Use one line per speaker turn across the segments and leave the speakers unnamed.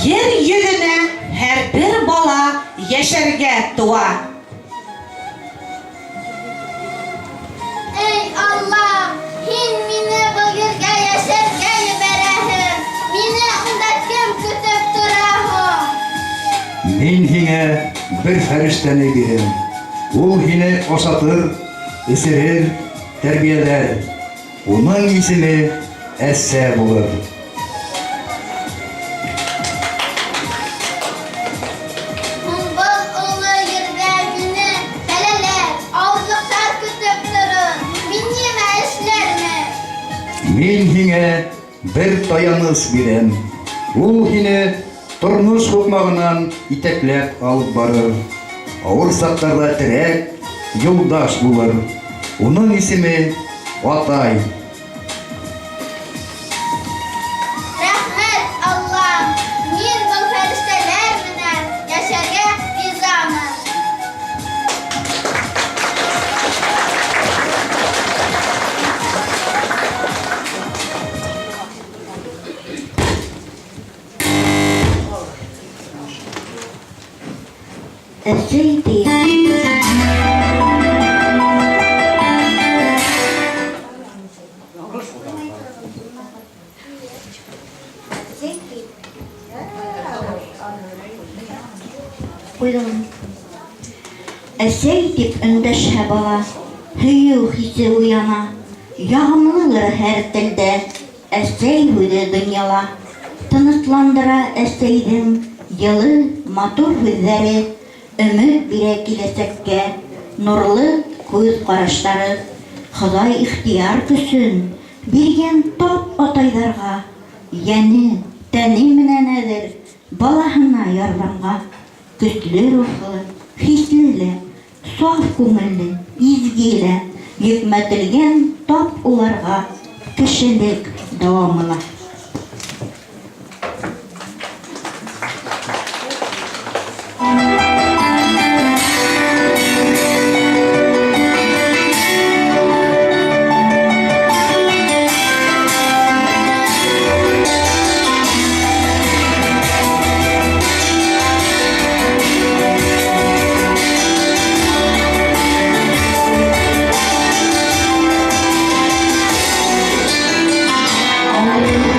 Yer yüzüne her bir bala yaşarga tuğa.
Ey Allah, hin meni bu yerga yaşarga yuborahim. Meni unda kim kutib turahim?
Men hine bir ferishtani berem. Ул hine osatır, isirir, terbiyeler. Onun ismi Esse bulur.
Бұл ұлы yerga meni balalar, avliqlar kutib turun. Meni nima ishlarmi?
Men hine bir tayanız berem. Ул hine turmuş hukmağından iteklep alıp barır. Ağır saklarda tirek, yoldaş bulur. Onun ismi Atay.
Rahmet Allah, men bu farishtalar bilan yasharga rizoman.
السيدي Әсәй дип өндәшһә бала, һөйү хисе уяна. Ягымлылыр һәр телдә, әсәй һүҙе донъяла. Тынысландыра әсәйҙең йылы матур һүҙҙәре, өмөт бирә киләсәккә, нурлы күҙ ҡараштары. Хоҙай ихтияр көсөн биргән тап атайҙарға, йәне, тәне менән әҙер балаһына ярҙамға. Көслө рухлы, хисле, саф күңелле, изгеле, йөкмәтелгән тап уларға кешелек дауамына.
Amin.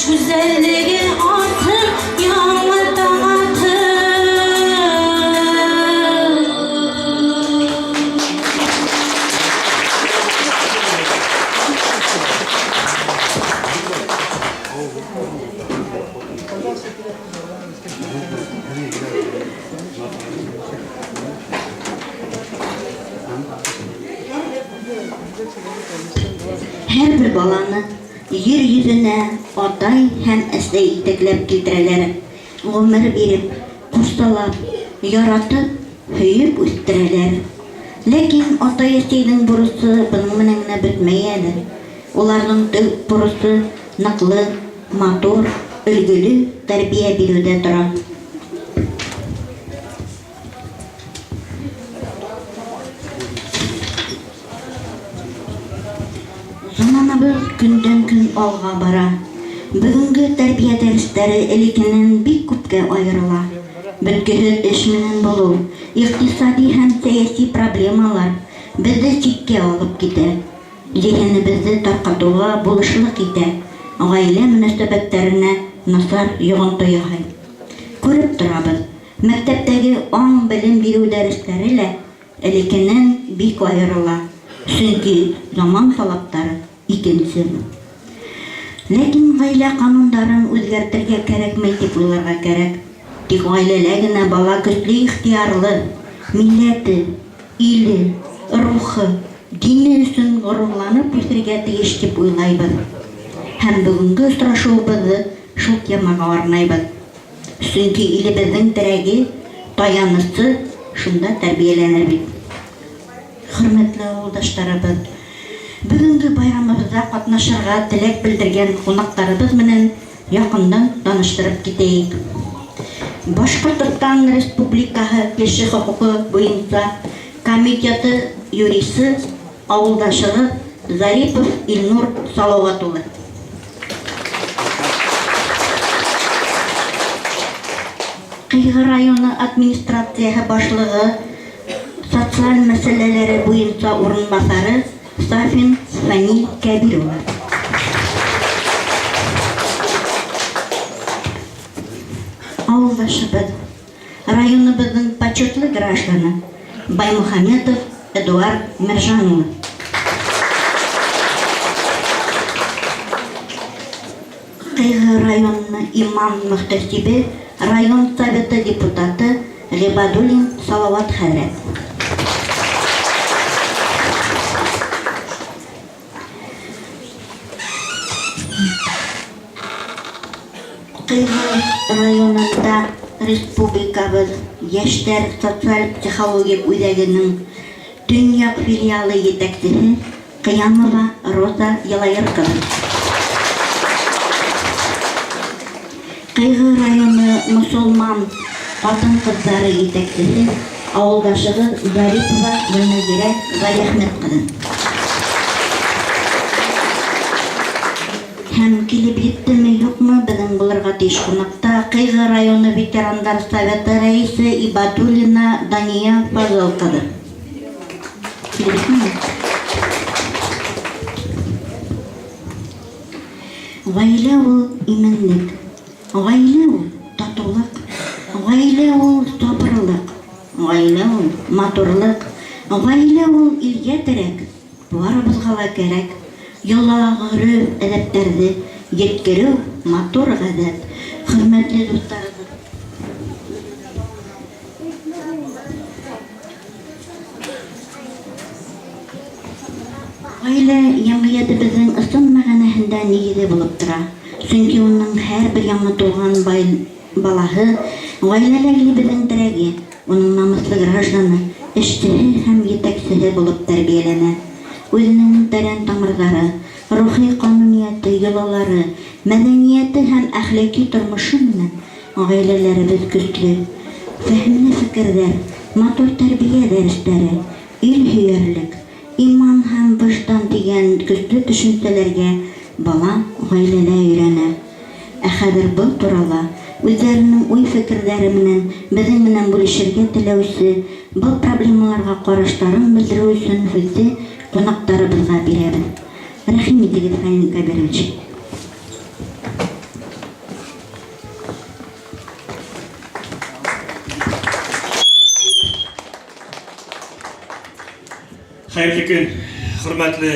güzelliği artır yağmurdan atır. Her bir balаны yer yüzüne атай һәм әсәй итәкләп килтерәләр. Гомер биреп, курсалап, яратып, һөеп үстерәләр. Ләкин атай-әсәйнең бурысы буның менән генә бетмәй әле. Уларның төп бурысы ныклы, матур, өлгеле тәрбия бирүдә тора. Заманабыз көндән-көн алга бара. Бүгенге тәрбия дәресләре элеккеннән бик күпкә аерыла. Белгеһез эш менән булу, икътисади һәм сәяси проблемалар безне читкә алып китә. Зиһенебезне таркатуга булышлык итә. Гаилә мөнәсәбәтләренә насар йогынты яһый. Күреп торабыз, мәктәптәге аң белем бирү дәресләре лә элеккеннән бик аерыла. Чөнки заман талаптары икенче. Ләкин гаилә кануннарын үзгәртергә кирәкмәй дип уйларга кирәк. Тик гаиләдә генә бала көчле ихтиярлы, милләте, иле, рухы, дине өчен горурланып үсәргә тиеш дип уйлайбыз. Һәм бүгенге очрашуыбызны шул темага арнайбыз. Чөнки илебезнең терәге, таянысы шунда тәрбияләнә бит. Хөрмәтле авылдашларыбыз, бүгенге байрамыбызда катнашырга теләк белдергән кунакларыбыз менән якындан таныштырып китәйек. Башкортстан Республикаһы кеше хокукы буенча комитеты юристы авылдашыгыз Зарипов Илнур Салават улы. Кыйгы районы администрацияһы башлыгы социаль мәсьәләләре буенча урынбасары Сафин Фәни Кәбирова. Авылдашыбыз, районыбызның почетлы гражданы Баймухаметов Эдуард Мержанов. Кыйгы районы имам мөхтәсибе, район советы депутаты Гыйбадуллин Салават хәзрәт. Кыйгы районында республикабыз яшьләр социаль психологик үзәгенең төньяк филиалы җитәкчесе Кыямова Роза Ялаеркова. Кыйгы районы мусулман хатын-кызлары җитәкчесе авылдашыгыз Зарипова Гөлназира Галиәхмәт кызы. Һәм килеп җиттеме юкмы безнең булырга тиеш кунакта Кыйгы районы ветерандар советы рәисе Ибадуллина Дания Фазыл кызы. Гаилә ул именлек, гаилә ул татулык, гаилә ул сабырлык, гаилә ул матурлык, гаилә ул илгә терәк, барыбызга ла кирәк. Йолагыры әдәптәрде yetkерү матур гадәт. Хөрмәтле дусларыбыз, гаилә җәмгыятебезнең ысын мәгънәһендә нигезе булып тора. Чөнки уның һәр бер яңа туган балаһы гаиләдәге безнең терәге, уның намуслы гражданы, эшчеһе һәм җитәкчесе булып тәрбияләнә. Үзенең тәрән тамырлары, рухи канунияты, йолалары, мәдәнияте һәм әхлаки тормышы менән гаиләләребез көчле. Фәһемле фикерләр, матур тәрбия дәресләре, ил һөярлек, иман һәм вождан дигән көчле төшенчәләргә бала гаиләдә өйрәнә. Ә хәзер был турала үзләренең уй-фикерләре менән безнең менән бүлешергә теләүче, был проблемаларга карашларын белдерү өчен хезне кунакларыбызга бирәбез. Рәхим итегез, Фәнил Кәбирович.
Хәерле көн, хөрмәтле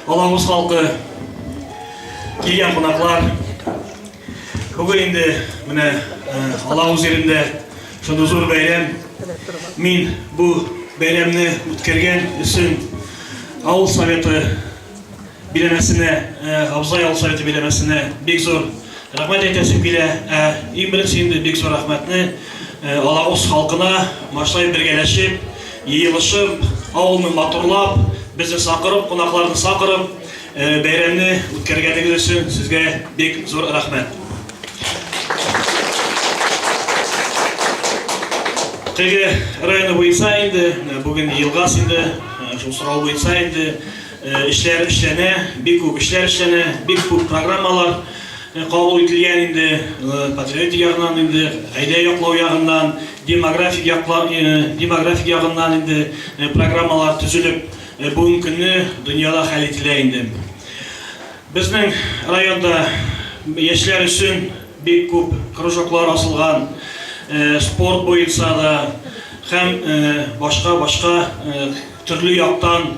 Алаңыз халкы, килгән кунаклар. Бүген инде менә Алаңыз җирендә шундый зур бәйрәм. Мин бу бәйрәмне үткәргән өчен авыл советы биләмәсенә, абзай авыл советы биләмәсенә бик зур рәхмәт әйтәсем килә. Иң беренче инде бик зур рәхмәтне Алаңыз халкына башлай бергәләшеп, йыелышып, авылны матурлап, безне сакырып, кунакларны сакырып, бәйрәмне үткәргәнегез өчен сезгә бик зур рәхмәт. Теге районы буенча инде, бүген елгас инде, шул сорау буенча инде эшләр эшләнә, бик күп эшләр эшләнә, бик күп программалар кабул ителгән инде, патриотик ягыннан инде, әйдә яклау ягыннан, демографик ягыннан инде программалар төзелеп, бүгенге көнне дөньяда хәл ителә инде. Безнең районда яшьләр өчен бик күп кружоклар асылган, спорт буенча да һәм башка төрле яктан